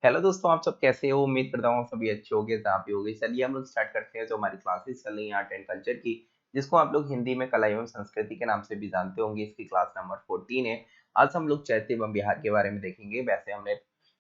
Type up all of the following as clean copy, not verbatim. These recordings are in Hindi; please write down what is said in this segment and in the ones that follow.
हेलो दोस्तों, आप सब कैसे हो? उम्मीद करता हूँ आप सभी अच्छे होंगे, जहाँ भी होंगे। चलिए हम लोग स्टार्ट करते हैं जो हमारी क्लासेस चल रही हैं आर्ट एंड कल्चर की, जिसको आप लोग हिंदी में कला एवं संस्कृति के नाम से भी जानते होंगे। इसकी क्लास नंबर 14 है। आज हम लोग चैत्य एवं बिहार के बारे में देखेंगे। वैसे हमने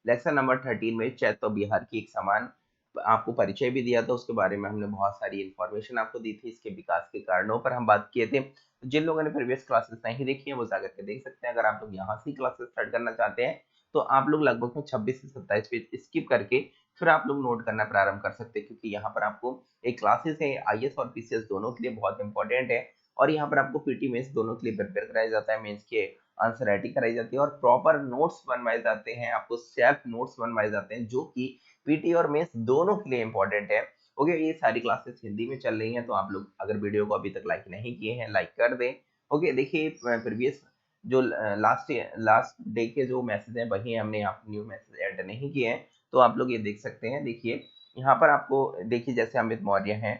लेक्चर नंबर 13 में चैत्य और बिहार की एक समान आपको परिचय भी दिया था। उसके बारे में हमने बहुत सारी इन्फॉर्मेशन आपको दी थी। इसके विकास के कारणों पर हम बात किए थे। तो जिन लोगों ने प्रीवियस क्लासेस नहीं देखी है वो जाकर के देख सकते हैं। अगर आप लोग यहाँ से क्लासेस स्टार्ट करना चाहते हैं तो आप लोग लगभग में 26 से 27 पेज स्किप करके फिर आप लोग नोट करना प्रारंभ कर सकते हैं, क्योंकि यहाँ पर आपको एक क्लासेस है आईएएस और पीसीएस दोनों के लिए बहुत इंपॉर्टेंट है। और यहाँ पर आपको पीटी मेंस दोनों के लिए प्रिपेयर कराया जाता है। मेंस के आंसर राइटिंग कराई जाती है और प्रॉपर नोट्स बनवाए जाते हैं। आपको सेल्फ नोट्स बनवाए जाते हैं जो कि पीटी और मेंस दोनों के लिए इंपॉर्टेंट है। ओके, ये सारी क्लासेस हिंदी में चल रही हैं, तो आप लोग अगर वीडियो को अभी तक लाइक नहीं किए हैं लाइक कर दें। ओके, देखिए प्रीवियस जो लास्ट डे के जो मैसेज हैं वही हमने यहाँ न्यू मैसेज ऐड नहीं किए हैं, तो आप लोग ये देख सकते हैं। देखिए यहाँ पर आपको देखिए जैसे अमित मौर्य हैं,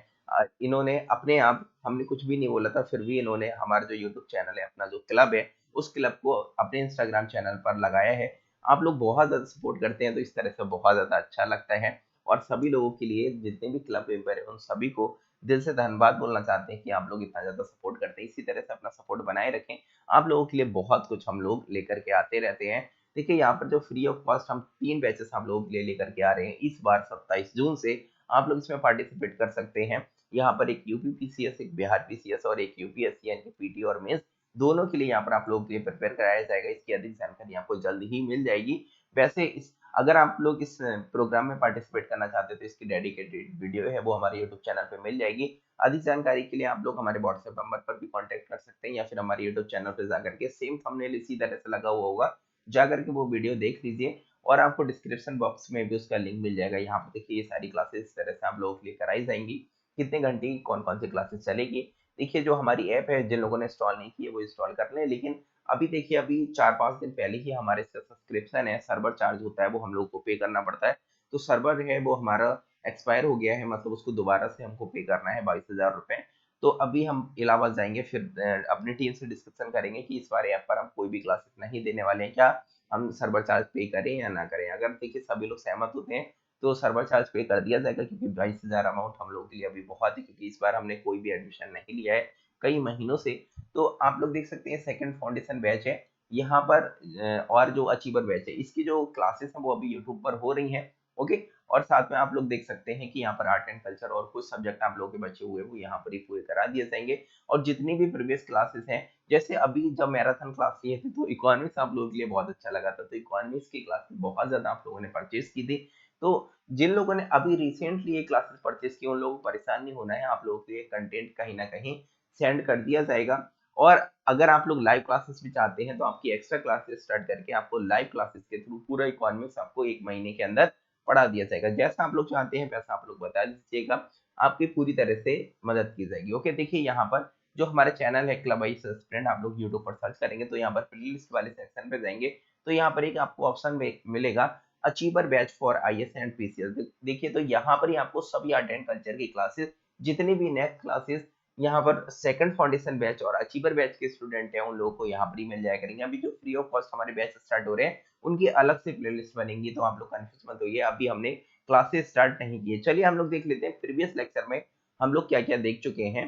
इन्होंने अपने आप, हमने कुछ भी नहीं बोला था, फिर भी इन्होंने हमारा जो यूट्यूब चैनल है, अपना जो क्लब है, उस क्लब को अपने इंस्टाग्राम चैनल पर लगाया है। आप लोग बहुत ज्यादा सपोर्ट करते हैं, तो इस तरह से बहुत ज्यादा अच्छा लगता है। और सभी लोगों के लिए, जितने भी क्लब मेंबर है उन सभी को दिल से धन्यवाद बोलना चाहते हैं कि आप लोग इतना ज्यादा सपोर्ट करते हैं। इसी तरह से अपना सपोर्ट बनाए रखें। आप लोगों के लिए बहुत कुछ हम लोग लेकर के आते रहते हैं। देखिए यहाँ पर जो फ्री ऑफ कॉस्ट हम 3 बैचेस आप लोगों के लिए लेकर के आ रहे हैं इस बार 27 जून से। आप लोग इसमें पार्टिसिपेट कर सकते हैं। यहाँ पर एक यूपी पीसीएस, एक बिहार पीसीएस और एक यूपीएससी यानी कि पीटी और मेंस दोनों के लिए यहाँ पर आप लोगों के लिए प्रिपेयर कराया जाएगा। इसकी अधिक जानकारी आपको जल्द ही मिल जाएगी। वैसे इस अगर आप लोग इस प्रोग्राम में पार्टिसिपेट करना चाहते हैं तो इसकी डेडिकेटेड वीडियो है वो हमारे यूट्यूब चैनल पे मिल जाएगी। अधिक जानकारी के लिए आप लोग हमारे व्हाट्सएप नंबर पर भी कांटेक्ट कर सकते हैं, या फिर हमारे यूट्यूब चैनल पर जाकर के सेम थंबनेल इसी तरह से लगा हुआ होगा, जाकर के वो वीडियो देख लीजिए। और आपको डिस्क्रिप्शन बॉक्स में भी उसका लिंक मिल जाएगा। यहाँ पर देखिए ये सारी क्लासेस इस तरह से आप लोगों के लिए कराई जाएंगी। कितने घंटे की कौन कौन सी क्लासेस चलेगी। देखिए जो हमारी ऐप है, जिन लोगों ने इंस्टॉल नहीं की है वो इंस्टॉल कर लें। लेकिन अभी देखिए अभी 4-5 दिन पहले ही हमारे सब्सक्रिप्शन है, सर्वर चार्ज होता है, वो हम लोग को पे करना पड़ता है। तो सर्वर है वो हमारा एक्सपायर हो गया है, मतलब उसको दोबारा से हमको पे करना है 22,000 रुपए। तो अभी हम इलाहाबाद जाएंगे, फिर अपनी टीम से डिस्कशन करेंगे कि इस बार ऐप पर हम कोई भी क्लासेस नहीं देने वाले हैं। क्या हम सर्वर चार्ज पे करें या ना करें? अगर देखिए सभी लोग सहमत होते हैं तो सर्वर चार्ज पे कर दिया जाएगा, क्योंकि 22,000 अमाउंट हम लोग के लिए अभी बहुत है, क्योंकि इस बार हमने कोई भी एडमिशन नहीं लिया है कई महीनों से। तो आप लोग देख सकते हैं सेकंड फाउंडेशन बैच है यहाँ पर, और जो अचीवर बैच है इसकी जो क्लासेस हैं वो अभी यूट्यूब पर हो रही हैं। ओके, और साथ में आप लोग देख सकते हैं कि यहाँ पर आर्ट एंड कल्चर और कुछ सब्जेक्ट आप लोगों के बचे हुए वो यहाँ पर ही पूरे करा दिए जाएंगे। और जितनी भी प्रीवियस क्लासेस हैं, जैसे अभी जब मैराथन क्लास लिए थे तो इकोनॉमिक्स आप लोगों के लिए बहुत अच्छा लगा था, तो इकोनॉमिक्स की क्लासेस बहुत ज्यादा आप लोगों ने परचेज की थी। तो जिन लोगों ने अभी रिसेंटली ये क्लासेस परचेज की उन लोगों को परेशान नहीं होना है। आप लोगों के लिए कंटेंट कहीं ना कहीं सेंड कर दिया जाएगा। और अगर आप लोग लाइव क्लासेस भी चाहते हैं तो आपकी एक्स्ट्रा क्लासेस स्टार्ट करके आपको लाइव क्लासेस के थ्रू पूरा इकोनॉमिक्स आपको 1 महीने के अंदर पढ़ा दिया जाएगा। जैसा आप लोग चाहते हैं वैसा आप लोग बता दीजिएगा, आपकी पूरी तरह से मदद की जाएगी। ओके, देखिए यहाँ पर जो हमारा चैनल है क्लब आई स्टूडेंट, आप लोग यूट्यूब पर सर्च करेंगे तो यहाँ पर प्लेलिस्ट वाले सेक्शन पे जाएंगे तो यहाँ पर एक आपको ऑप्शन मिलेगा achiever batch for IAS and PCS. देखिए तो यहाँ पर ही आपको सभी आर्ट एंड कल्चर की क्लासेस, जितनी भी नेक्स्ट क्लासेस यहाँ पर सेकंड फाउंडेशन बैच और अचीवर बैच के स्टूडेंट हैं उन लोगों को यहाँ पर ही मिल जाया करेंगे। अभी जो फ्री ऑफ कॉस्ट हमारे बैच स्टार्ट हो रहे हैं उनकी अलग से प्लेलिस्ट बनेंगी, तो आप लोग कंफ्यूज मत होइए, अभी हमने क्लासेस स्टार्ट नहीं किए। चलिए हम लोग देख लेते हैं प्रीवियस लेक्चर में हम लोग क्या क्या देख चुके हैं।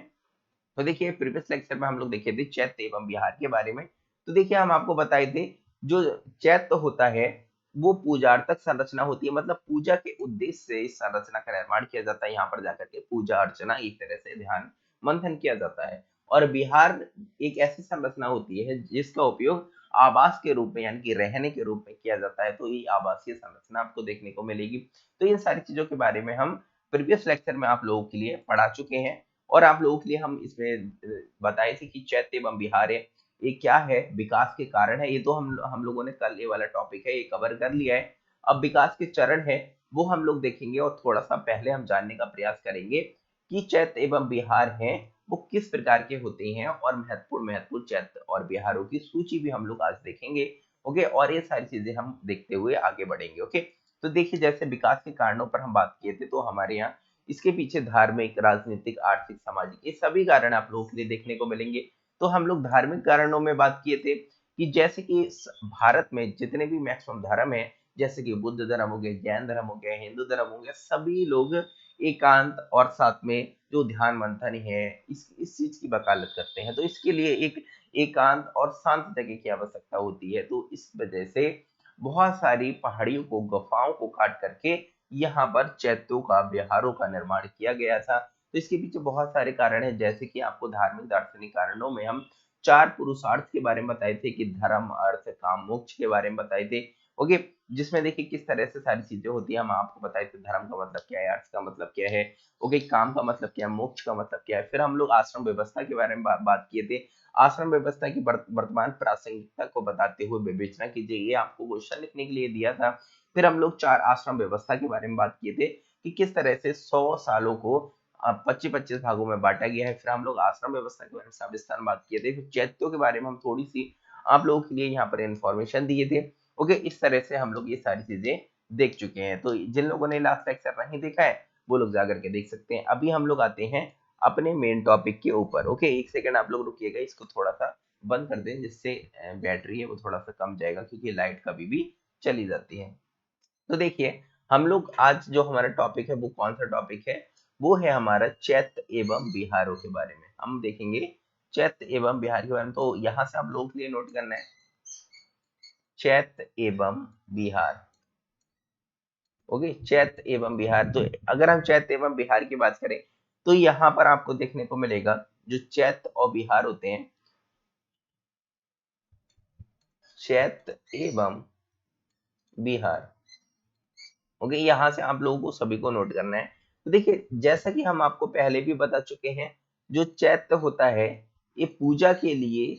तो देखिए प्रीवियस लेक्चर में हम लोग देखे थे चैत्य एवं बिहार के बारे में। तो देखिए हम आपको बताए थे जो चैत्य होता है वो पूजार्थक संरचना होती है, मतलब पूजा के उद्देश्य से इस संरचना का निर्माण किया जाता है। यहाँ पर जाकर के पूजा अर्चना एक तरह से ध्यान मंथन किया जाता है। और बिहार एक ऐसी संरचना होती है जिसका उपयोग आवास के रूप में यानी कि रहने के रूप में किया जाता है। तो ये आवासीय संरचना आपको देखने को मिलेगी। तो इन सारी चीजों के बारे में हम प्रीवियस लेक्चर में आप लोगों के लिए पढ़ा चुके हैं। और आप लोगों के लिए हम इसमें बताए थे कि चैत्य एवं बिहार है ये क्या है, विकास के कारण है, ये तो हम लोगों ने कल ये वाला टॉपिक है ये कवर कर लिया है। अब विकास के चरण है वो हम लोग देखेंगे, और थोड़ा सा पहले हम जानने का प्रयास करेंगे कि चैत्य एवं बिहार है वो किस प्रकार के होते हैं, और महत्वपूर्ण महत्वपूर्ण चैत्य और बिहारों की सूची भी हम लोग आज देखेंगे। ओके, और ये सारी चीजें हम देखते हुए आगे बढ़ेंगे। ओके, तो देखिए जैसे विकास के कारणों पर हम बात किए थे, तो हमारे यहाँ इसके पीछे धार्मिक, राजनीतिक, आर्थिक, सामाजिक ये सभी कारण आप लोगों के लिए देखने को मिलेंगे। तो हम लोग धार्मिक कारणों में बात किए थे कि जैसे कि भारत में जितने भी मैक्सिमम धर्म है, जैसे कि बुद्ध धर्म हो गया, जैन धर्म हो गया, हिंदू धर्म हो गया, सभी लोग एकांत और साथ में जो ध्यान मंथन है इस चीज की वकालत करते हैं। तो इसके लिए एक एकांत और शांत जगह की आवश्यकता होती है। तो इस वजह से बहुत सारी पहाड़ियों को, गुफाओं को काट करके यहाँ पर चैत्यों का, बिहारों का निर्माण किया गया था। तो इसके पीछे बहुत सारे कारण हैं, जैसे कि आपको धार्मिक दार्शनिक कारणों में हम 4 पुरुषार्थ के बारे में बताए थे कि धर्म, अर्थ, काम, मोक्ष के बारे में बताए थे। ओके, जिसमें देखिए किस तरह से सारी चीजें होती है। हम आपको बताए थे धर्म का मतलब क्या है, अर्थ का मतलब क्या है, ओके, काम का मतलब क्या है, मोक्ष का मतलब क्या है। फिर हम लोग आश्रम व्यवस्था के बारे में बात किए थे। आश्रम व्यवस्था की वर्तमान प्रासंगिकता को बताते हुए विवेचना कीजिए, ये आपको क्वेश्चन लिखने के लिए दिया था। फिर हम लोग 4 आश्रम व्यवस्था के बारे में बात किए थे कि किस तरह से 100 सालों को 25-25 भागों में बांटा गया है। फिर हम लोग आश्रम व्यवस्था के बारे में सविस्तार बात किए थे। फिर चैत्यों के बारे में हम थोड़ी सी आप लोगों के लिए यहाँ पर इंफॉर्मेशन दिए थे। ओके, इस तरह से हम लोग ये सारी चीजें देख चुके हैं। तो जिन लोगों ने लास्ट लेक्चर नहीं देखा है वो लोग जाकर के देख सकते हैं। अभी हम लोग आते हैं अपने मेन टॉपिक के ऊपर। ओके, एक सेकंड आप लोग रुकिएगा, इसको थोड़ा सा बंद कर दें जिससे बैटरी है वो थोड़ा सा कम जाएगा, क्योंकि लाइट कभी भी चली जाती है। तो देखिए, हम लोग आज जो हमारा टॉपिक है वो कौन सा टॉपिक है, वो है हमारा चैत्य एवं बिहारों के बारे में हम देखेंगे। चैत्य एवं बिहार के बारे में, तो यहाँ से आप लोगों के लिए नोट करना है चैत्य एवं बिहार। ओके, चैत्य एवं बिहार। तो अगर हम चैत्य एवं बिहार की बात करें तो यहाँ पर आपको देखने को मिलेगा जो चैत्य और बिहार होते हैं, चैत्य एवं बिहार। ओके, यहाँ से आप लोगों को सभी को नोट करना है। तो देखिए, जैसा कि हम आपको पहले भी बता चुके हैं, जो चैत्य होता है ये पूजा के लिए,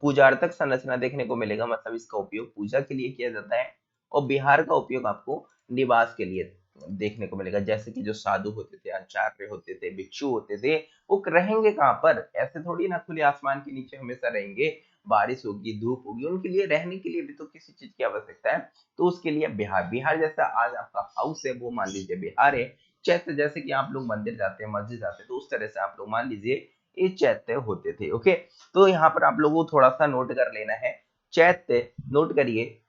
पूजार्थक संरचना देखने को मिलेगा, मतलब इसका उपयोग पूजा के लिए किया जाता है। और बिहार का उपयोग आपको निवास के लिए देखने को मिलेगा। जैसे कि जो साधु होते थे, आचार्य होते थे, भिक्षु होते थे, वो रहेंगे कहाँ पर, ऐसे थोड़ी ना खुले आसमान के नीचे हमेशा रहेंगे। बारिश होगी, धूप होगी, उनके लिए रहने के लिए भी तो किसी चीज की आवश्यकता है। तो उसके लिए बिहार, बिहार जैसा आज आपका हाउस है वो मान लीजिए बिहार है। चैत्य जैसे कि आप लोग मंदिर जाते हैं, मस्जिद जाते हैं, तो उस तरह से आप लोग मान लीजिए ये चैत्य होते थे। ओके, तो यहाँ पर आप लोगों को थोड़ा सा नोट कर लेना है। चैत्य, नोट करिए,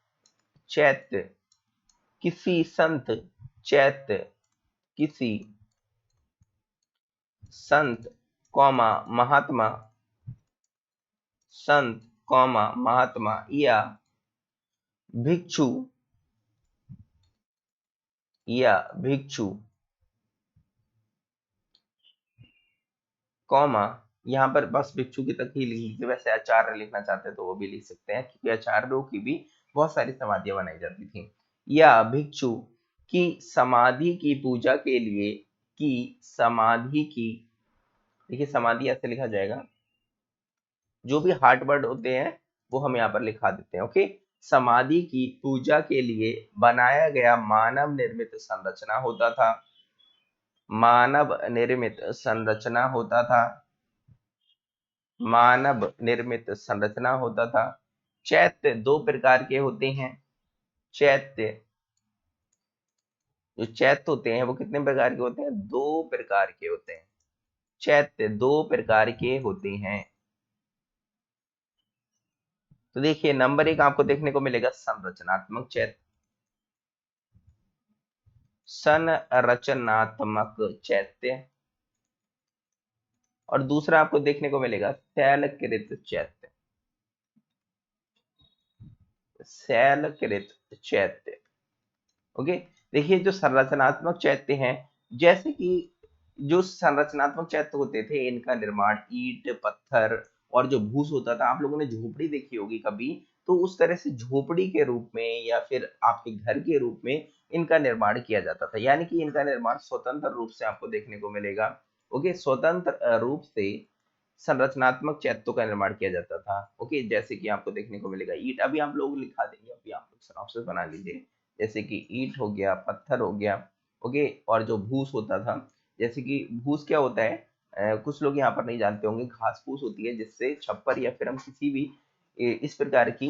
चैत्य किसी संत, चैत्य किसी संत कौमा महात्मा, संत कौमा महात्मा या भिक्षु, या भिक्षु कौमा, यहाँ पर बस भिक्षु की तक ही लिख लीजिए। वैसे आचार्य लिखना चाहते हैं तो वो भी लिख सकते हैं, क्योंकि आचार्यों की भी बहुत सारी समाधियां बनाई जाती थी। या भिक्षु की समाधि की पूजा के लिए, की समाधि की, देखिए समाधि ऐसे लिखा जाएगा, जो भी हार्ट वर्ड होते हैं वो हम यहाँ पर लिखा देते हैं। ओके, समाधि की पूजा के लिए बनाया गया मानव निर्मित संरचना होता था, मानव निर्मित संरचना होता था, मानव निर्मित संरचना होता था। चैत्य दो प्रकार के होते हैं, चैत्य, जो चैत्य होते हैं वो कितने प्रकार के होते हैं, दो प्रकार के होते हैं। चैत्य दो प्रकार के होते हैं। तो देखिए, नंबर 1 आपको देखने को मिलेगा संरचनात्मक चैत्य, संरचनात्मक चैत्य। और दूसरा आपको देखने को मिलेगा शैलकृत चैत्य, शैलकृत चैत्य। ओके, देखिए जो संरचनात्मक चैत्य हैं, जैसे कि जो संरचनात्मक चैत्य होते थे इनका निर्माण ईंट, पत्थर और जो भूस होता था, आप लोगों ने झोपड़ी देखी होगी कभी, तो उस तरह से झोपड़ी के रूप में या फिर आपके घर के रूप में इनका निर्माण किया जाता था। यानी कि इनका निर्माण स्वतंत्र रूप से आपको देखने को मिलेगा। ओके, स्वतंत्र रूप से संरचनात्मक चैत्यों का निर्माण किया जाता था। ओके, जैसे कि आपको देखने को मिलेगा ईंट, अभी आप लोग लिखा देंगे, अभी आप लोग सिनॉप्सिस बना लीजिए। जैसे कि ईंट हो गया, पत्थर हो गया, ओके, और जो भूस होता था, जैसे कि भूस क्या होता है, कुछ लोग यहाँ पर नहीं जानते होंगे, घास फूस होती है जिससे छप्पर या फिर हम किसी भी इस प्रकार की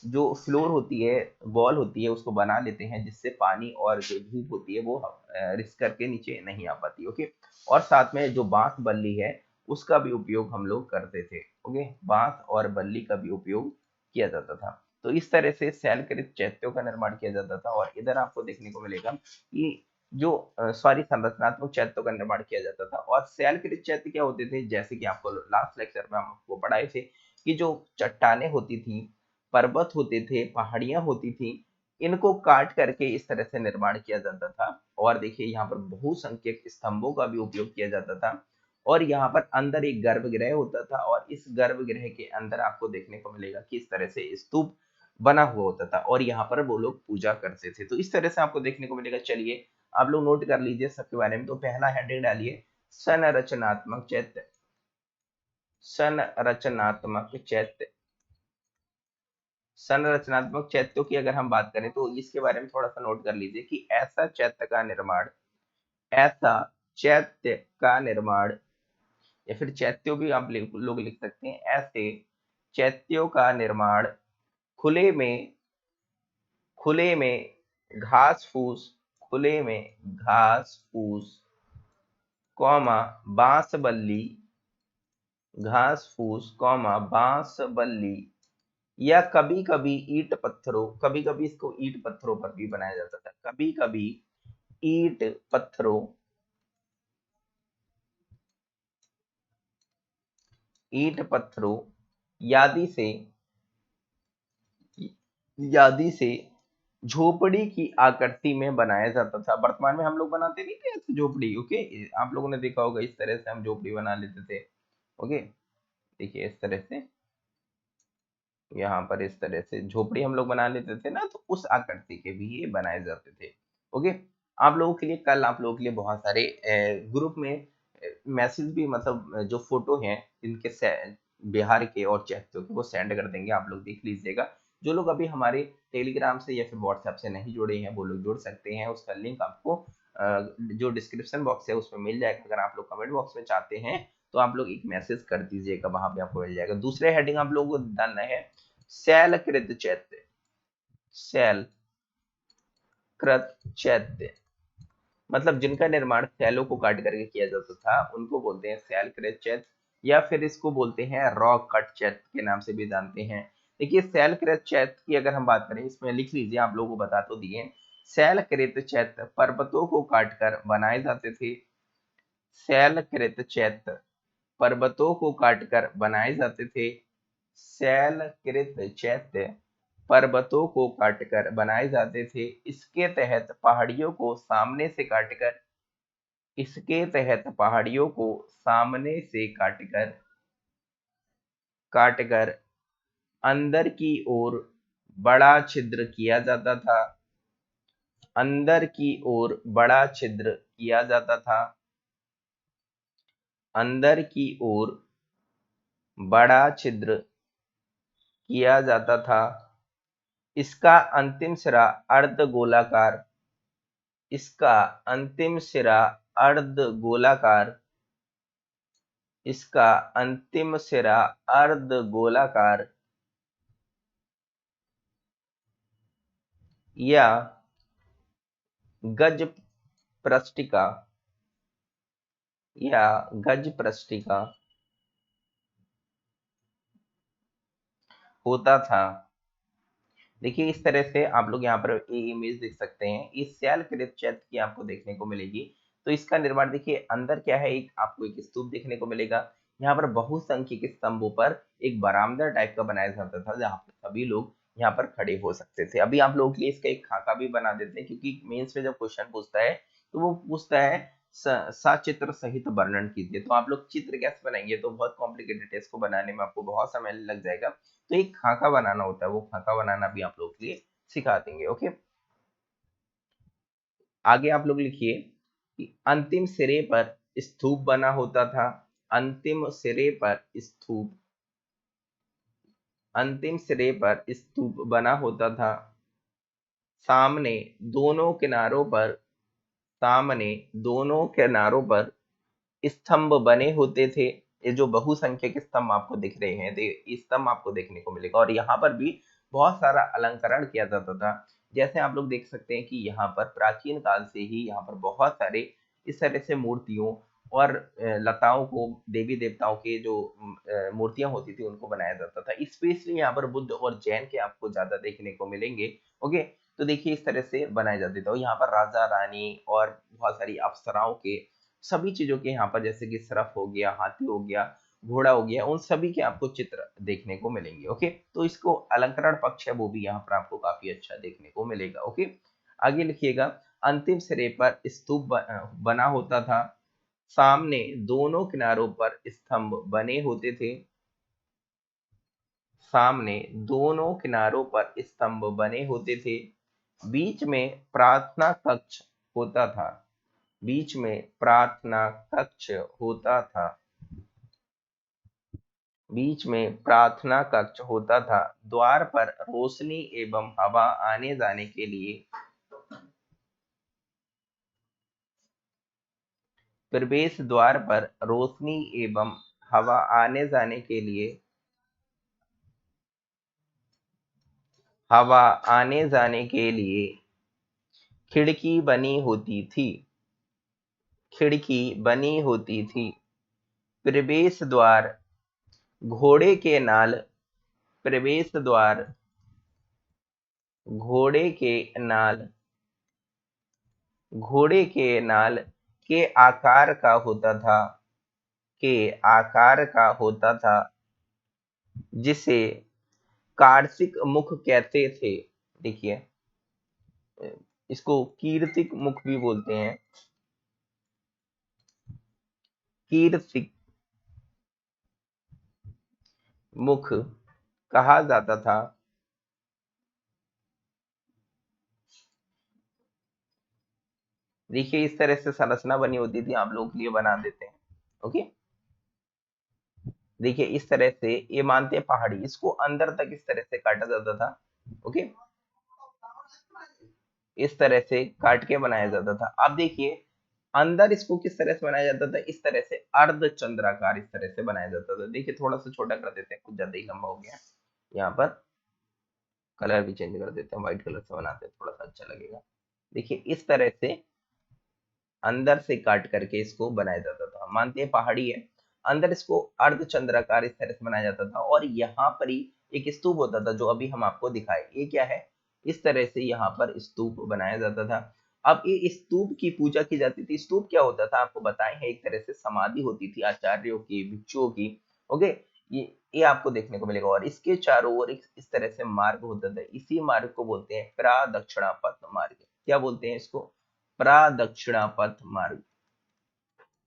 जो फ्लोर होती है, वॉल होती है, उसको बना लेते हैं, जिससे पानी और जो धूप होती है वो रिस करके नीचे नहीं आ पाती। ओके, और साथ में जो बांस बल्ली है उसका भी उपयोग हम लोग करते थे। ओके, बांस और बल्ली का भी उपयोग किया जाता था। तो इस तरह से शैलकृत चैत्यों का निर्माण किया जाता था। और इधर आपको देखने को मिलेगा कि जो सॉरी संरचनात्मक चैत्यों का निर्माण किया जाता था। और शैलकृत चैत्य क्या होते थे, जैसे कि आपको लास्ट लेक्चर में हम आपको पढ़ाए थे कि जो चट्टाने होती थी, पर्वत होते थे, पहाड़ियां होती थी, इनको काट करके इस तरह से निर्माण किया जाता था। और देखिए यहाँ पर बहुसंख्यक स्तंभों का भी उपयोग किया जाता था। और यहाँ पर अंदर एक गर्भगृह होता था, और इस गर्भगृह के अंदर आपको देखने को मिलेगा कि इस तरह से स्तूप बना हुआ होता था, और यहाँ पर वो लोग पूजा करते थे। तो इस तरह से आपको देखने को मिलेगा। चलिए आप लोग नोट कर लीजिए सबके बारे में। तो पहला हेडिंग डालिए संरचनात्मक चैत्य। संरचनात्मक चैत्य। संरचनात्मक चैत्यों की अगर हम बात करें तो इसके बारे में थोड़ा सा नोट कर लीजिए कि ऐसा चैत्य का निर्माण, या फिर चैत्यों भी आप लोग लिख सकते हैं, ऐसे चैत्यों का निर्माण खुले में खुले में घास फूस खुले में घास फूस कौमा बांस बल्ली घास फूस कौमा बांस बल्ली या कभी कभी ईंट पत्थरों, कभी कभी इसको ईंट पत्थरों पर भी बनाया जाता था, कभी कभी ईंट पत्थरों ईंट पत्थरों यादी से यादी से झोपड़ी की आकृति में बनाया जाता था। वर्तमान में हम लोग बनाते नहीं थे ऐसे झोपड़ी। ओके, आप लोगों ने देखा होगा इस तरह से हम झोपड़ी बना लेते थे। ओके, देखिए इस तरह से यहाँ पर इस तरह से झोपड़ी हम लोग बना लेते थे ना, तो उस आकृति के भी ये बनाए जाते थे। ओके, आप लोगों के लिए कल आप लोगों के लिए बहुत सारे ग्रुप में मैसेज भी, मतलब जो फोटो हैं इनके बिहार के और चैत्यों के, वो सेंड कर देंगे, आप लोग देख लीजिएगा। जो लोग अभी हमारे टेलीग्राम से या फिर व्हाट्सएप से नहीं जुड़े हैं वो लोग जुड़ सकते हैं। उसका लिंक आपको जो डिस्क्रिप्शन बॉक्स है उसमें मिल जाएगा। अगर आप लोग कमेंट बॉक्स में चाहते हैं तो आप लोग एक मैसेज कर दीजिएगा, वहां पे आपको मिल जाएगा। दूसरे हेडिंग आप लोगों को डालना है शैलकृत चैत्य। शैलकृत चैत्य मतलब जिनका निर्माण शैलों को काट करके किया जाता था उनको बोलते हैं शैलकृत चैत्य, या फिर इसको बोलते हैं रॉक कट चैत्य के नाम से भी जानते हैं। देखिए शैलकृत चैत्य की अगर हम बात करें, इसमें लिख लीजिए, आप लोगों को बता तो दिए। शैलकृत चैत्य पर्वतों को काटकर बनाए जाते थे। शैलकृत चैत्य पर्वतों को काटकर बनाए जाते थे। शैलकृत चैत्य पर्वतों को काटकर बनाए जाते थे। इसके तहत पहाड़ियों को सामने से काटकर इसके तहत पहाड़ियों को सामने से काटकर काटकर अंदर की ओर बड़ा छिद्र किया जाता था। अंदर की ओर बड़ा छिद्र किया जाता था। अंदर की ओर बड़ा छिद्र किया जाता था। इसका अंतिम सिरा अर्ध गोलाकार इसका अंतिम सिरा अर्ध गोलाकार इसका अंतिम सिरा अर्ध गोलाकार या गज पृष्ठिका या गज पृष्ठिका होता था। देखिए इस तरह से आप लोग यहाँ पर इमेज देख सकते हैं, इस शैलकृत चैत्य की आपको देखने को मिलेगी। तो इसका निर्माण देखिए अंदर क्या है, एक आपको एक स्तूप देखने को मिलेगा। यहाँ पर बहुसंख्यक स्तंभों पर एक बरामदा टाइप का बनाया जाता था जहाँ पर सभी लोग यहाँ पर खड़े हो सकते थे। अभी आप लोगों के लिए इसका एक खाका भी बना देते हैं, क्योंकि मेंस में जब क्वेश्चन पूछता है तो वो पूछता है सचित्र सहित वर्णन कीजिए। तो आप लोग चित्र कैसे बनाएंगे, तो बहुत कॉम्प्लिकेटेड है, इसको बनाने में आपको बहुत समय लग जाएगा। तो एक खाका बनाना होता है, वो खाका बनाना भी आप लोग के लिए सिखा देंगे। ओके, आगे आप लोग लिखिए कि अंतिम सिरे पर स्तूप बना होता था। अंतिम सिरे पर स्तूप अंतिम सिरे पर स्तूप बना होता था। सामने दोनों किनारों पर सामने दोनों किनारों पर स्तंभ बने होते थे। ये जो बहुसंख्यक स्तंभ आपको दिख रहे हैं, स्तंभ आपको देखने को मिलेगा। और यहाँ पर भी बहुत सारा अलंकरण किया जाता था। जैसे आप लोग देख सकते हैं कि यहाँ पर प्राचीन काल से ही यहाँ पर बहुत सारे इस तरह से मूर्तियों और लताओं को, देवी देवताओं के जो मूर्तियां होती थी उनको बनाया जाता था। स्पेशली यहाँ पर बुद्ध और जैन के आपको ज्यादा देखने को मिलेंगे। ओके, तो देखिए इस तरह से बनाए जाते थे। और यहाँ पर राजा रानी और बहुत सारी अप्सराओं के, सभी चीजों के यहाँ पर, जैसे कि सरफ हो गया, हाथी हो गया, घोड़ा हो गया, उन सभी के आपको चित्र देखने को मिलेंगे। ओके, तो इसको अलंकरण पक्ष है वो भी यहाँ पर आपको काफी अच्छा देखने को मिलेगा। ओके, आगे लिखिएगा। अंतिम सिरे पर स्तूप बना होता था। सामने दोनों किनारों पर स्तंभ बने होते थे। सामने दोनों किनारों पर स्तंभ बने होते थे। बीच में प्रार्थना कक्ष होता था। बीच में प्रार्थना कक्ष होता था। बीच में प्रार्थना कक्ष होता था। द्वार पर रोशनी एवं हवा आने जाने के लिए, प्रवेश द्वार पर रोशनी एवं हवा आने जाने के लिए, हवा आने जाने के लिए खिड़की बनी होती थी। खिड़की बनी होती थी। प्रवेश द्वार घोड़े के नाल, प्रवेश द्वार घोड़े के नाल, घोड़े के नाल के आकार का होता था। के आकार का होता था, जिसे कार्तिक मुख कहते थे। देखिए, इसको कीर्तिक मुख भी बोलते हैं। कीर्तिक मुख कहा जाता था। देखिए इस तरह से संरचना बनी होती थी, आप लोगों के लिए बना देते हैं। ओके, देखिए इस तरह से ये मानते हैं पहाड़ी, इसको अंदर तक इस तरह से काटा जाता था। ओके, इस तरह से काट के बनाया जाता था। अब देखिए अंदर इसको किस तरह से बनाया जाता था, इस तरह से अर्ध चंद्राकार इस तरह से बनाया जाता था। देखिए थोड़ा सा छोटा कर देते हैं, कुछ ज्यादा ही लंबा हो गया। यहाँ पर कलर भी चेंज कर देते हैं, व्हाइट कलर से बनाते हैं, थोड़ा सा अच्छा लगेगा। देखिए इस तरह से अंदर से काट करके इसको बनाया जाता था। मानते हैं पहाड़ी है, अंदर इसको अर्ध चंद्राकार इस तरह से बनाया जाता था। और यहाँ पर ही एक स्तूप होता था जो अभी हम आपको दिखाए। ये क्या है, इस तरह से यहाँ पर स्तूप बनाया जाता था। अब ये स्तूप की पूजा की जाती थी। स्तूप क्या होता था आपको बताए हैं, एक तरह से समाधि होती थी आचार्यों की, भिक्षुओं की। ओके, ये आपको देखने को मिलेगा। और इसके चारों ओर इस तरह से मार्ग होता था। इसी मार्ग को बोलते हैं प्रदक्षिणा पथ मार्ग। क्या बोलते हैं इसको, प्रदक्षिणा पथ मार्ग,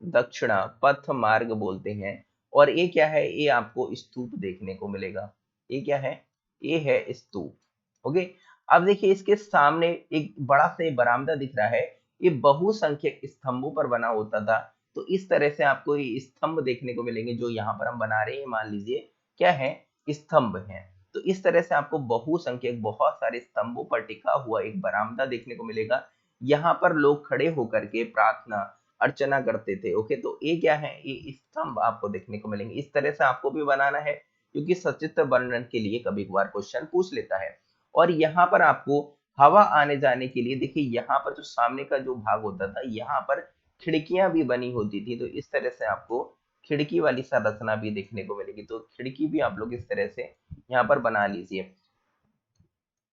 दक्षिणा पथ मार्ग बोलते हैं। और ये क्या है, ये आपको स्तूप देखने को मिलेगा। ये क्या है, ये है स्तूप। ओके, अब देखिए इसके सामने एक बड़ा सा बरामदा दिख रहा है। ये बहुसंख्यक स्तंभों पर बना होता था। तो इस तरह से आपको ये स्तंभ देखने को मिलेंगे जो यहाँ पर हम बना रहे हैं। मान लीजिए क्या है, स्तंभ है। तो इस तरह से आपको बहुसंख्यक, बहुत सारे स्तंभों पर टिका हुआ एक बरामदा देखने को मिलेगा। यहाँ पर लोग खड़े होकर के प्रार्थना अर्चना करते थे। ओके, तो ये क्या है, ये स्तंभ आपको देखने को मिलेंगे। इस तरह से आपको भी बनाना है, क्योंकि सचित्र वर्णन के लिए कभी कभार क्वेश्चन पूछ लेता है। और यहाँ पर आपको हवा आने जाने के लिए, देखिए यहाँ पर जो सामने का जो भाग होता था, यहाँ पर खिड़कियां भी बनी होती थी। तो इस तरह से आपको खिड़की वाली संरचना भी देखने को मिलेगी। तो खिड़की भी आप लोग इस तरह से यहाँ पर बना लीजिए।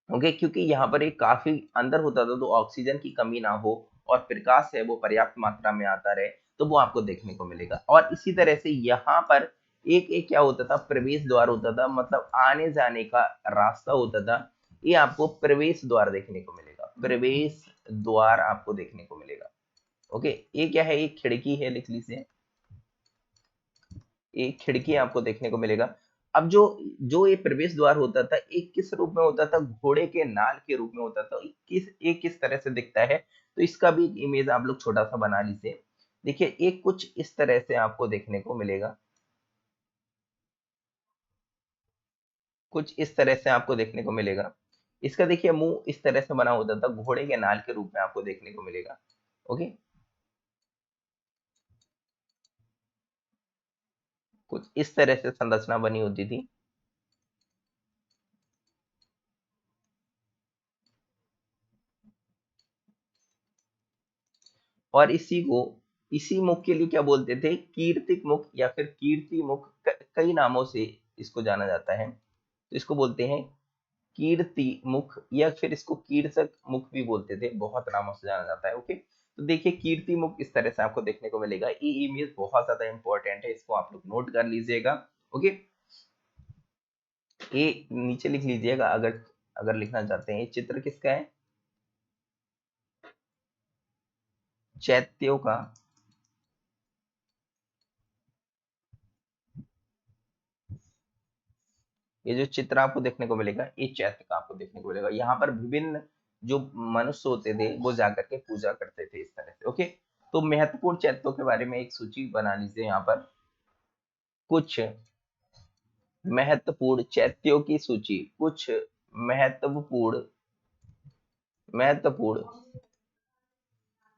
ओके, क्योंकि यहाँ पर एक काफी अंदर होता था, तो ऑक्सीजन की कमी ना हो और प्रकाश है वो पर्याप्त मात्रा में आता रहे, तो वो आपको देखने को मिलेगा। और इसी तरह से यहाँ पर एक एक क्या होता था, प्रवेश द्वार होता था, मतलब आने जाने का रास्ता होता था। ये आपको प्रवेश द्वार देखने को मिलेगा। प्रवेश द्वार आपको देखने को मिलेगा। ओके, ये क्या है, एक खिड़की है, लिख लीजिए, एक खिड़की आपको देखने को मिलेगा। अब जो जो ये प्रवेश द्वार होता था, एक किस रूप में होता था, घोड़े के नाल के रूप में होता था। किस तरह से दिखता है, तो इसका भी एक इमेज आप लोग छोटा सा बना लीजिए। देखिए एक कुछ इस तरह से आपको देखने को मिलेगा। कुछ इस तरह से आपको देखने को मिलेगा। इसका देखिए मुंह इस तरह से बना होता था, घोड़े के नाल के रूप में आपको देखने को मिलेगा। ओके, कुछ इस तरह से संरचना बनी होती थी। और इसी को इसी मुख के लिए क्या बोलते थे, कीर्तिक मुख या फिर कीर्ति मुख, कई नामों से इसको जाना जाता है। तो इसको बोलते हैं कीर्ति मुख या फिर इसको कीर्तक मुख भी बोलते थे, बहुत नामों से जाना जाता है। ओके, तो देखिए कीर्ति मुख इस तरह से आपको देखने को मिलेगा। ये इमेज बहुत ज्यादा इंपॉर्टेंट है, इसको आप लोग नोट कर लीजिएगा। ओके, ये नीचे लिख लीजिएगा अगर अगर लिखना चाहते हैं। ये चित्र किसका है, चैत्यों का। ये जो चित्र आपको देखने को मिलेगा, ये चैत्य का आपको देखने को मिलेगा। यहाँ पर विभिन्न जो मनुष्य होते थे वो जाकर के पूजा करते थे इस तरह से। ओके, तो महत्वपूर्ण चैत्यों के बारे में एक सूची बना लीजिए यहाँ पर। कुछ महत्वपूर्ण चैत्यों की सूची, कुछ महत्वपूर्ण महत्वपूर्ण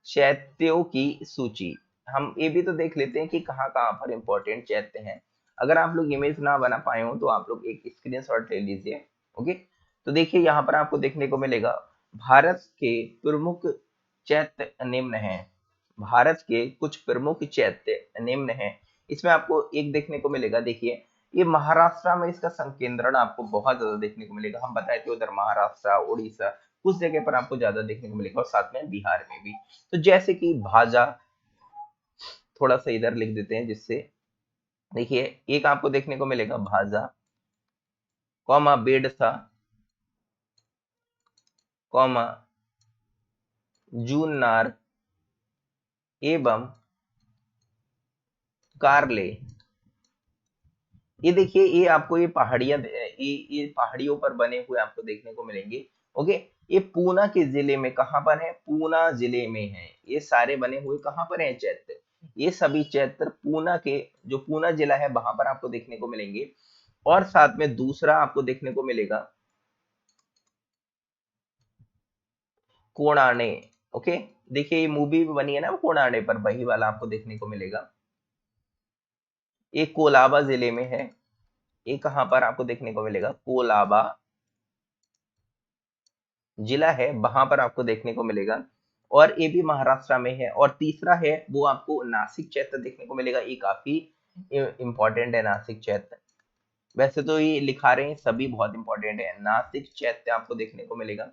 चैत्यों की सूची। हम ये भी तो देख लेते हैं कि कहाँ कहाँ पर इंपॉर्टेंट चैत्य हैं। अगर आप लोग इमेज ना बना पाए हो तो आप लोग एक स्क्रीनशॉट ले लीजिए। ओके, तो देखिए यहाँ पर आपको देखने को मिलेगा भारत के प्रमुख चैत्य निम्न हैं। भारत के कुछ प्रमुख चैत्य निम्न हैं। इसमें आपको एक देखने को मिलेगा, देखिए ये महाराष्ट्र में इसका संकेंद्रण आपको बहुत ज्यादा देखने को मिलेगा। हम बताए थे उधर महाराष्ट्र, उड़ीसा, कुछ जगह पर आपको ज्यादा देखने को मिलेगा और साथ में बिहार में भी। तो जैसे कि भाजा, थोड़ा सा इधर लिख देते हैं जिससे देखिए एक आपको देखने को मिलेगा भाजा, कौमा बेडसा, कौमा जूननार एवं कारले। ये देखिए ये आपको ये पहाड़ियां, ये पहाड़ियों पर बने हुए आपको देखने को मिलेंगे। ओके, ये पूना के जिले में, कहां पर है, पूना जिले में है। ये सारे बने हुए कहां पर हैं, चैत्र। ये सभी चैत्र पूना के, जो पूना जिला है वहां पर आपको देखने को मिलेंगे। और साथ में दूसरा आपको देखने को मिलेगा कोणार्णे। ओके, देखिए ये मूवी भी बनी है ना कोणार्णे पर, वही वाला आपको देखने को मिलेगा। ये कोलाबा जिले में है। ये कहां पर आपको देखने को मिलेगा, कोलाबा जिला है, वहां पर आपको देखने को मिलेगा। और ये भी महाराष्ट्र में है। और तीसरा है वो आपको नासिक चैत्र देखने को मिलेगा। ये काफी इंपॉर्टेंट है नासिक चैत्र। वैसे तो ये लिखा रहे हैं सभी बहुत इंपॉर्टेंट है। नासिक चैत्य आपको देखने को मिलेगा।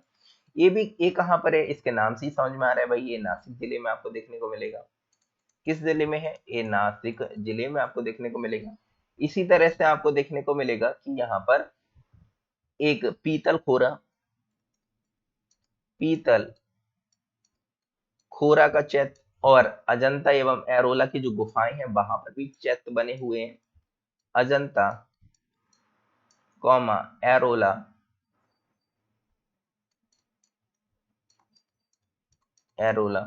ये भी, ये कहाँ पर है, इसके नाम से ही समझ में आ रहा है भाई, ये नासिक जिले में आपको देखने को मिलेगा। किस जिले में है, ये नासिक जिले में आपको देखने को मिलेगा। इसी तरह से आपको देखने को मिलेगा कि यहाँ पर एक पीतल खोरा, पीतल खोरा का चैत्य, और अजंता एवं एरोला की जो गुफाएं हैं वहां पर भी चैत्य बने हुए हैं। अजंता, कौमा एरोला, एरोला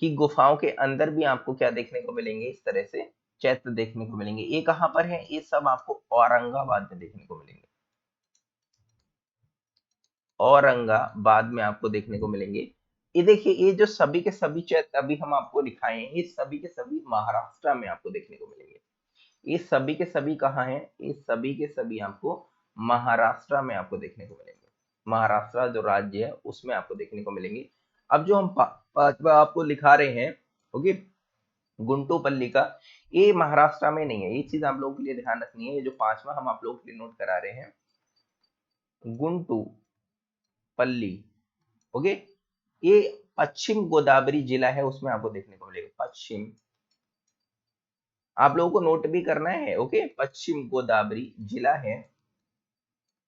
की गुफाओं के अंदर भी आपको क्या देखने को मिलेंगे, इस तरह से चैत्य देखने को मिलेंगे। ये कहां पर है, ये सब आपको औरंगाबाद में देखने को मिलेंगे। औरंगाबाद में आपको देखने को मिलेंगे। ये देखिए ये जो सभी के सभी चैत्य अभी हम आपको दिखाए हैं, ये सभी के सभी महाराष्ट्र में आपको देखने को मिलेंगे। ये सभी के सभी कहाँ हैं, ये सभी के सभी आपको महाराष्ट्र में आपको देखने को मिलेंगे। महाराष्ट्र जो राज्य है उसमें आपको देखने को मिलेंगे। अब जो हम पांचवा आपको दिखा रहे हैं, ओके, गुंटूपल्ली का, ये महाराष्ट्र में नहीं है। ये चीज आप लोगों के लिए ध्यान रखनी है। ये जो पांचवा हम आप लोगों के लिए नोट करा रहे हैं, गुंटू पल्ली, ओके, ये पश्चिम गोदावरी जिला है, उसमें आपको देखने को मिलेगा। पश्चिम, आप लोगों को नोट भी करना है। ओके, पश्चिम गोदावरी जिला है,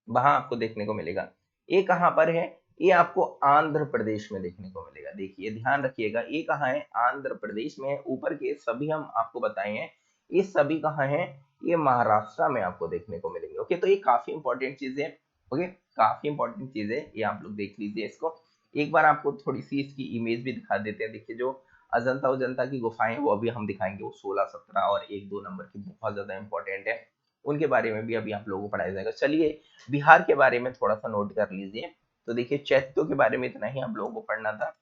वहां आपको देखने को मिलेगा। ये कहां पर है, ये आपको आंध्र प्रदेश में देखने को मिलेगा। देखिए ध्यान रखिएगा, ये कहाँ है, आंध्र प्रदेश में है। ऊपर के सभी हम आपको बताए हैं, ये सभी कहाँ हैं, ये महाराष्ट्र में आपको देखने को मिलेंगे। ओके, तो ये काफी इंपॉर्टेंट चीज है। ओके, काफी इंपॉर्टेंट चीज है ये, आप लोग देख लीजिए इसको। एक बार आपको थोड़ी सी इसकी इमेज भी दिखा देते हैं। देखिए जो अजंता उजंता की गुफाएं हैं वो अभी हम दिखाएंगे, वो 16, 17 और 1, 2 नंबर की बहुत ज्यादा इंपॉर्टेंट है। उनके बारे में भी अभी आप लोगों को पढ़ाया जाएगा। चलिए बिहार के बारे में थोड़ा सा नोट कर लीजिए। तो देखिए चैत्यों के बारे में इतना ही आप लोगों को पढ़ना था।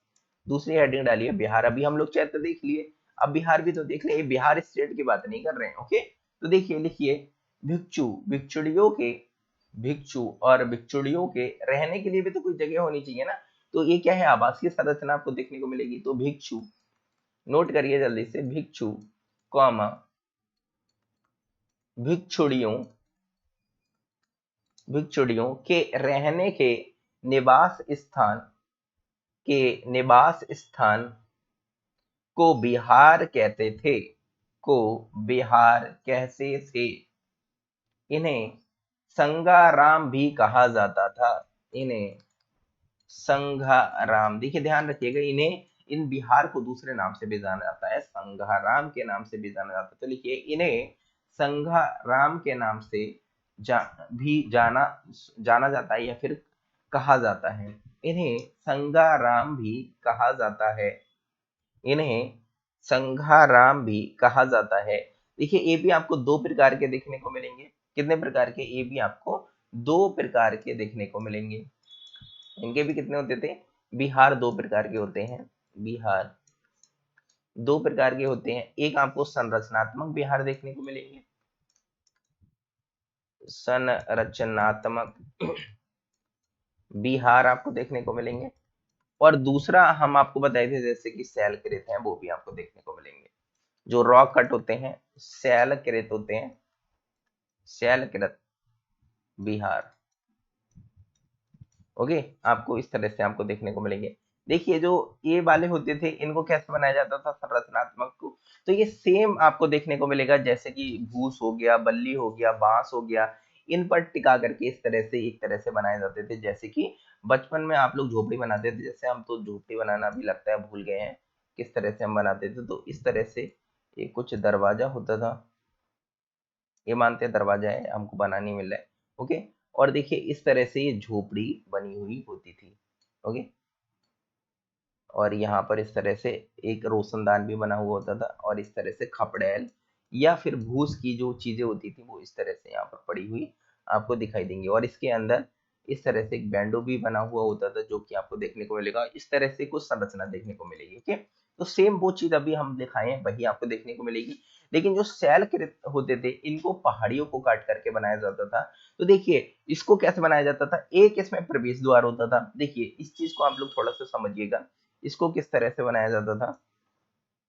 दूसरी हेडिंग डालिए बिहार। अभी हम लोग चैत्य देख लिए, अब बिहार भी तो देख ले। बिहार स्टेट की बात नहीं कर रहे हैं। ओके, तो देखिए लिखिए भिक्षु, भिक्षुड़ियों के, भिक्षु और भिक्षुड़ियों के रहने के लिए भी तो कोई जगह होनी चाहिए ना। तो ये क्या है, आवासीय संरचना आपको देखने को मिलेगी। तो भिक्षु नोट करिए जल्दी से, भिक्षु कॉमा भिक्षुड़ियों भिक्षुड़ियों के रहने के निवास स्थान को बिहार कहते थे, को बिहार कहते थे। इन्हें संगाराम भी कहा जाता था, इन्हें संघाराम, देखिए ध्यान रखिएगा, इन बिहार को दूसरे नाम से भी जाना जाता है, संघाराम के नाम से भी जाना जाता है। तो लिखिए इन्हें संघाराम के नाम से भी जाना जाता है या फिर कहा जाता है। इन्हें संघाराम भी कहा जाता है, इन्हें संघाराम भी कहा जाता है। देखिए ए भी आपको दो प्रकार के देखने को मिलेंगे। कितने प्रकार के? ए भी आपको दो प्रकार के देखने को मिलेंगे। इनके भी कितने होते थे? बिहार दो प्रकार के होते हैं, बिहार दो प्रकार के होते हैं। एक आपको संरचनात्मक बिहार देखने को मिलेंगे, संरचनात्मक बिहार आपको देखने को मिलेंगे, और दूसरा हम आपको बताए थे जैसे कि शैलकृत हैं, वो भी आपको देखने को मिलेंगे। जो रॉक कट होते हैं शैलकृत होते हैं, शैलकृत बिहार। ओके, आपको इस तरह से आपको देखने को मिलेंगे। देखिए जो ये वाले होते थे इनको कैसे बनाया जाता था संरचनात्मक को, तो ये सेम आपको देखने को मिलेगा, जैसे कि भूस हो गया, बल्ली हो गया, बांस हो गया, इन पर टिका करके इस तरह से एक तरह से बनाए जाते थे। जैसे कि बचपन में आप लोग झोपड़ी बनाते थे, जैसे हम तो झोपड़ी बनाना भी लगता है भूल गए हैं किस तरह से हम बनाते थे। तो इस तरह से ये कुछ दरवाजा होता था, ये मानते हैं दरवाजा है, हमको बना नहीं मिल रहा है। ओके, और देखिए इस तरह से ये झोपड़ी बनी हुई होती थी। ओके, और यहाँ पर इस तरह से एक रोशनदान भी बना हुआ होता था, और इस तरह से खपड़ैल या फिर भूस की जो चीजें होती थी वो इस तरह से यहाँ पर पड़ी हुई आपको दिखाई देंगी। और इसके अंदर इस तरह से एक बैंडो भी बना हुआ होता था जो कि आपको देखने को मिलेगा। इस तरह से कुछ संरचना देखने को मिलेगी। ओके, तो सेम वो चीज अभी हम दिखाए हैं वही आपको देखने को मिलेगी। लेकिन जो शैलकृत होते थे इनको पहाड़ियों को काट करके बनाया जाता था। तो देखिए इसको कैसे बनाया जाता था, एक इसमें प्रवेश द्वार होता था। देखिए इस चीज को आप लोग थोड़ा सा समझिएगा, इसको किस तरह से बनाया जाता था,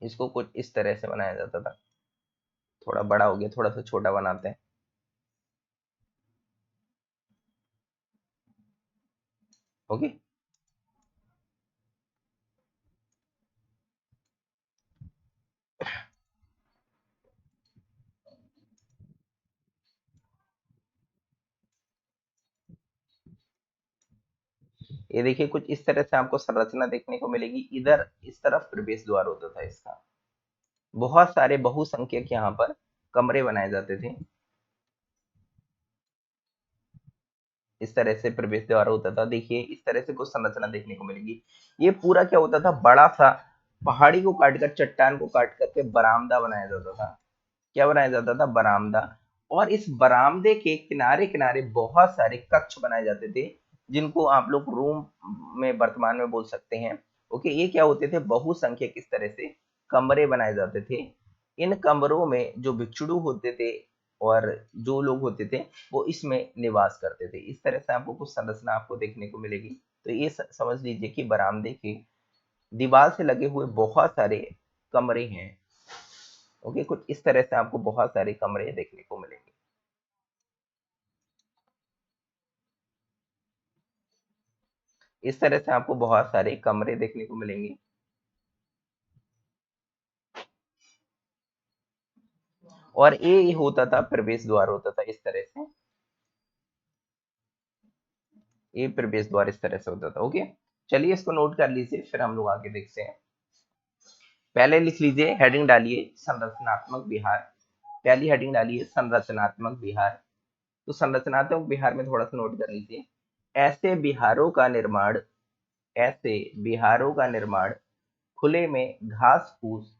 इसको कुछ इस तरह से बनाया जाता था। थोड़ा बड़ा हो गया, थोड़ा सा छोटा बनाते हैं। ओके, ये देखिए कुछ इस तरह से आपको संरचना देखने को मिलेगी। इधर इस तरफ प्रवेश द्वार होता था इसका, बहुत सारे बहुसंख्यक यहाँ पर कमरे बनाए जाते थे। इस तरह से प्रवेश द्वार होता था। देखिए इस तरह से कुछ संरचना देखने को मिलेगी। ये पूरा क्या होता था, बड़ा सा पहाड़ी को काटकर, चट्टान को काट करके बरामदा बनाया जाता था। क्या बनाया जाता था? बरामदा। और इस बरामदे के किनारे किनारे बहुत सारे कक्ष बनाए जाते थे, जिनको आप लोग रूम में वर्तमान में बोल सकते हैं। ओके, ये क्या होते थे? बहुसंख्यक इस तरह से कमरे बनाए जाते थे। इन कमरों में जो भिक्षुड़ु होते थे और जो लोग होते थे वो इसमें निवास करते थे। इस तरह से आपको कुछ संरचना आपको देखने को मिलेगी। तो ये समझ लीजिए कि बरामदे के दीवार से लगे हुए बहुत सारे कमरे हैं। ओके, कुछ इस तरह से आपको बहुत सारे कमरे देखने को मिलेंगे। इस तरह से आपको बहुत सारे कमरे देखने को मिलेंगे। और ये होता था प्रवेश द्वार होता था इस तरह से, ये प्रवेश द्वार इस तरह से होता था। ओके, चलिए इसको नोट कर लीजिए, फिर हम लोग आगे देखते हैं। पहले लिख लीजिए, हेडिंग डालिए संरचनात्मक बिहार। पहली हेडिंग डालिए संरचनात्मक बिहार। तो संरचनात्मक बिहार में थोड़ा सा नोट कर लीजिए। ऐसे बिहारों का निर्माण, ऐसे बिहारों का निर्माण खुले में घास फूस,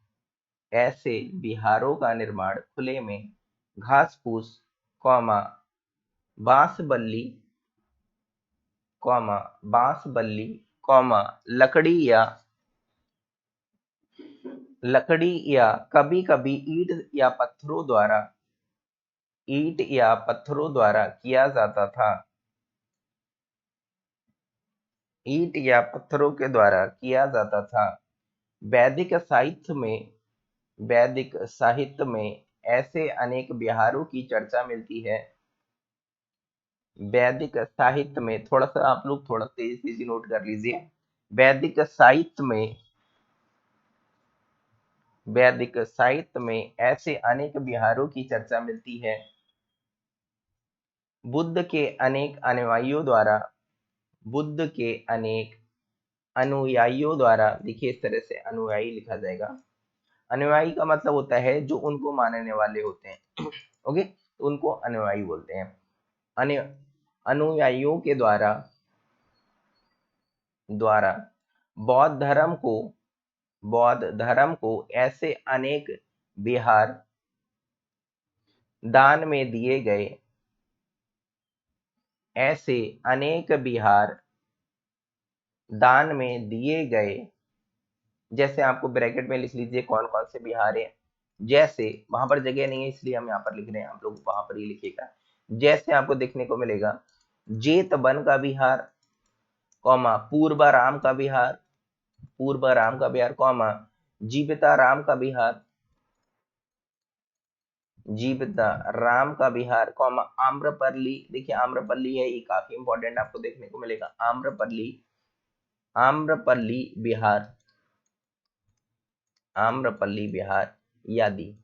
ऐसे बिहारों का निर्माण खुले में घास फूस कौमा बांस बल्ली, कौमा बांस बल्ली, कौमा लकड़ी या कभी कभी ईंट या पत्थरों द्वारा किया जाता था, ईंट या पत्थरों के द्वारा किया जाता था। वैदिक साहित्य में ऐसे अनेक विहारों की चर्चा मिलती है। वैदिक साहित्य में, थोड़ा सा आप लोग थोड़ा तेज तेजी नोट कर लीजिए। वैदिक साहित्य में वैदिक साहित्य में ऐसे अनेक विहारों की चर्चा मिलती है। बुद्ध के अनेक अनुयायियों द्वारा बुद्ध के अनेक अनुयायियों द्वारा, देखिए इस तरह से अनुयायी लिखा जाएगा। अनुयायी का मतलब होता है जो उनको मानने वाले होते हैं। ओके, तो उनको अनुयायी बोलते हैं। अनु अनुयायियों के द्वारा द्वारा बौद्ध धर्म को ऐसे अनेक विहार दान में दिए गए। ऐसे अनेक विहार दान में दिए गए। जैसे आपको ब्रैकेट में लिख लीजिए कौन कौन से विहार है। जैसे, वहां पर जगह नहीं है इसलिए हम यहाँ पर लिख रहे हैं, आप लोग वहां पर ही लिखिएगा। जैसे आपको देखने को मिलेगा जेतवन का विहार, कौमा पूर्वाराम का विहार, कौमा जीविताराम का विहार, जीविता राम का विहार, कौमा आम्रपल्ली। देखिए आम्रपल्ली है, ये काफी इंपॉर्टेंट आपको देखने को मिलेगा। आम्रपल्ली विहार, आम्रपल्ली विहार यादी।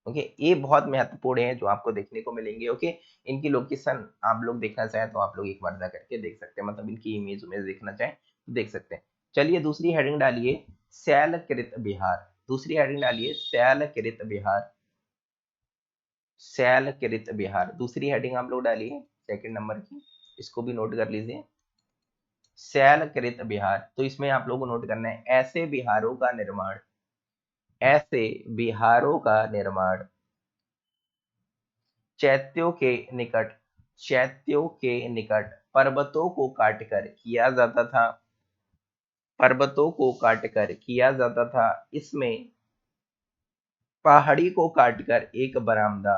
ओके, ये बहुत महत्वपूर्ण है जो आपको देखने को मिलेंगे। ओके, इनकी लोकेशन आप लोग देखना चाहें तो आप लोग एक बार जा करके देख सकते हैं, मतलब इनकी इमेज देखना चाहें तो देख सकते हैं। चलिए दूसरी हेडिंग डालिए शैलकृत विहार। दूसरी हेडिंग डालिए शैलकृत विहार। शैलकृत विहार दूसरी हेडिंग आप लोग डालिए, सेकंड नंबर की, इसको भी नोट कर लीजिए। शैलकृत विहार, तो इसमें आप लोगों को नोट करना है ऐसे विहारों का निर्माण चैत्यों के निकट पर्वतों को काटकर किया जाता था। इसमें पहाड़ी को काटकर एक बरामदा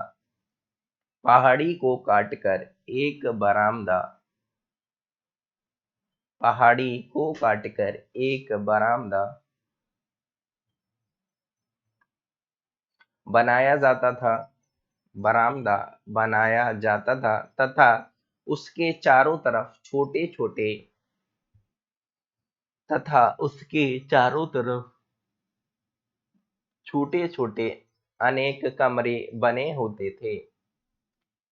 बनाया जाता था। तथा उसके चारों तरफ छोटे छोटे अनेक कमरे बने होते थे।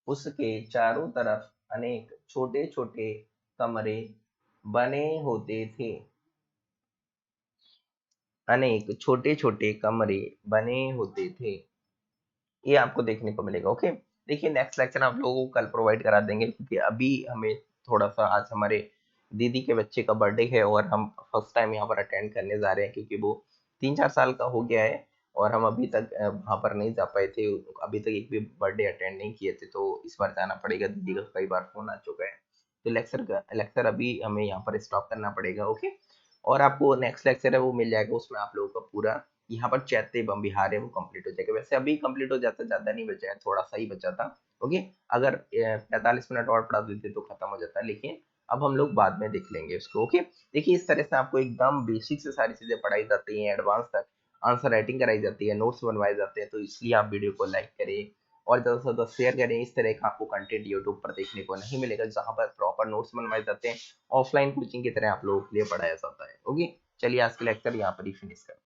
उसके चारों तरफ अनेक छोटे छोटे कमरे बने होते थे। अनेक छोटे छोटे कमरे बने होते थे, ये आपको देखने को मिलेगा। ओके, देखिए नेक्स्ट लेक्चर आप लोगों को कल प्रोवाइड करा देंगे, क्योंकि अभी हमें थोड़ा सा, आज हमारे दीदी के बच्चे का बर्थडे है और हम फर्स्ट टाइम यहाँ पर अटेंड करने जा रहे हैं, क्योंकि वो 3-4 साल का हो गया है और हम अभी तक वहाँ पर नहीं जा पाए थे। अभी तक एक भी बर्थडे अटेंड नहीं किए थे, तो इस बार जाना पड़ेगा। दीदी का कई बार फोन आ चुका है, तो लेक्चर अभी हमें यहाँ पर स्टॉप करना पड़ेगा। ओके, और आपको नेक्स्ट लेक्चर है वो मिल जाएगा, उसमें आप लोगों का पूरा यहाँ पर चैत्य एवं विहार है वो कंप्लीट हो जाएगा। वैसे अभी कंप्लीट हो जाता, ज्यादा नहीं बचा है, थोड़ा सा ही बचा था। ओके, अगर 45 मिनट और पढ़ा देते तो खत्म हो जाता, लेकिन अब हम लोग बाद में देख लेंगे उसको। ओके, देखिए इस तरह से आपको एकदम बेसिक से सारी चीजें पढ़ाई जाती हैं, एडवांस तक आंसर राइटिंग कराई जाती है, नोट्स बनवाए जाते हैं। तो इसलिए आप वीडियो को लाइक करें और ज़्यादा से ज़्यादा शेयर करें। इस तरह का आपको कंटेंट यूट्यूब पर देखने को नहीं मिलेगा, जहाँ पर प्रॉपर नोट्स बनवाए जाते हैं, ऑफलाइन कोचिंग की तरह आप लोगों के लिए पढ़ाया जाता है। ओके, चलिए आज के लेक्चर यहाँ पर ही फिनिश करते हैं।